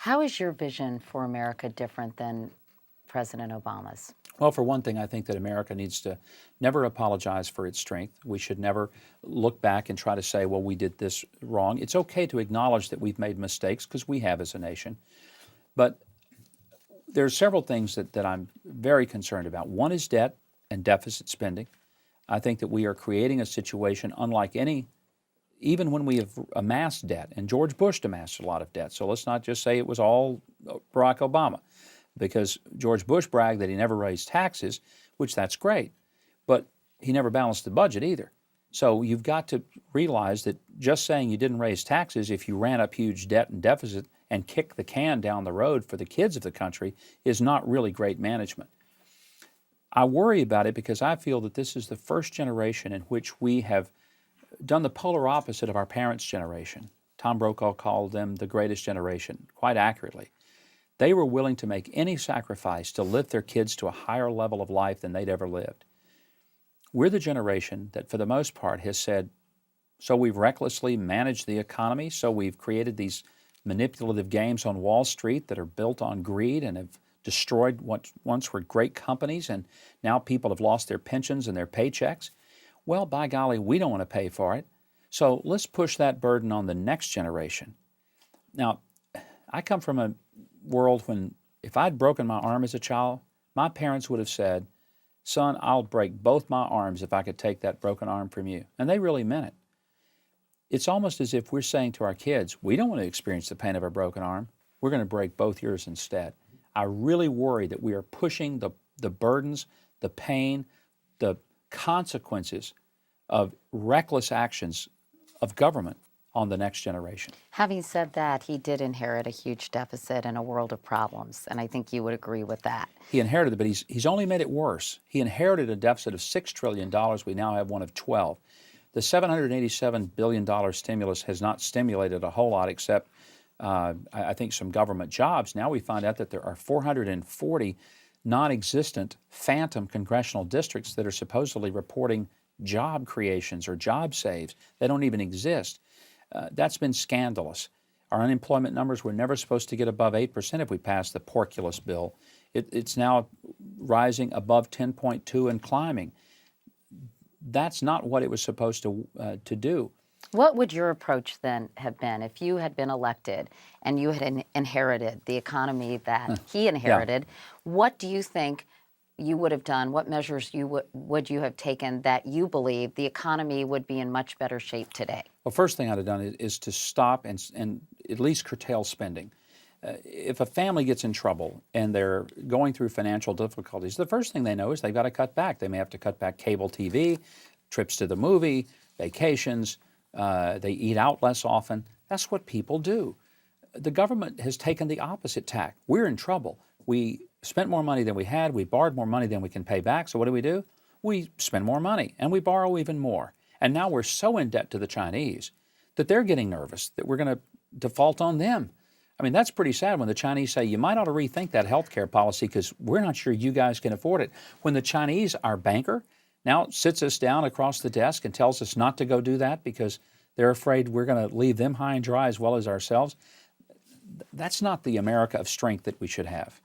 How is your vision for America different than President Obama's? Well, for one thing, I think that America needs to never apologize for its strength. We should never look back and try to say, well, we did this wrong. It's okay to acknowledge that we've made mistakes, because we have as a nation. But there are several things that I'm very concerned about. One is debt and deficit spending. I think that we are creating a situation unlike any, even when we have amassed debt, and George Bush amassed a lot of debt. So let's not just say it was all Barack Obama, because George Bush bragged that he never raised taxes, which that's great, but he never balanced the budget either. So you've got to realize that just saying you didn't raise taxes if you ran up huge debt and deficit and kicked the can down the road for the kids of the country is not really great management. I worry about it because I feel that this is the first generation in which we have done the polar opposite of our parents' generation. Tom Brokaw called them the greatest generation, quite accurately. They were willing to make any sacrifice to lift their kids to a higher level of life than they'd ever lived. We're the generation that, for the most part, has said, so we've recklessly managed the economy, so we've created these manipulative games on Wall Street that are built on greed and have destroyed what once were great companies, and now people have lost their pensions and their paychecks. Well, by golly, we don't want to pay for it. So let's push that burden on the next generation. Now, I come from a world when if I'd broken my arm as a child, my parents would have said, son, I'll break both my arms if I could take that broken arm from you. And they really meant it. It's almost as if we're saying to our kids, we don't want to experience the pain of a broken arm. We're going to break both yours instead. I really worry that we are pushing the burdens, the pain, the consequences of reckless actions of government on the next generation. Having said that, he did inherit a huge deficit and a world of problems, and I think you would agree with that. He inherited it, but he's only made it worse. He inherited a deficit of $6 trillion. We now have one of 12. The $787 billion stimulus has not stimulated a whole lot except, I think, some government jobs. Now we find out that there are 440 non-existent phantom congressional districts that are supposedly reporting job creations or job saves. They don't even exist. That's been scandalous. Our unemployment numbers were never supposed to get above 8% if we passed the porculus bill. It's now rising above 10.2 and climbing. That's not what it was supposed to do. What would your approach then have been if you had been elected and you had inherited the economy that he inherited? Yeah. What do you think you would have done? What measures would you have taken that you believe the economy would be in much better shape today? Well, first thing I'd have done is to stop and at least curtail spending. If a family gets in trouble and they're going through financial difficulties, the first thing they know is they've got to cut back. They may have to cut back cable TV, trips to the movie, vacations. They eat out less often. That's what people do. The government has taken the opposite tack. We're in trouble. We spent more money than we had. We borrowed more money than we can pay back. So what do? We spend more money and we borrow even more. And now we're so in debt to the Chinese that they're getting nervous that we're going to default on them. I mean, that's pretty sad when the Chinese say, you might ought to rethink that health care policy because we're not sure you guys can afford it. When the Chinese, our banker, now sits us down across the desk and tells us not to go do that because they're afraid we're going to leave them high and dry as well as ourselves. That's not the America of strength that we should have.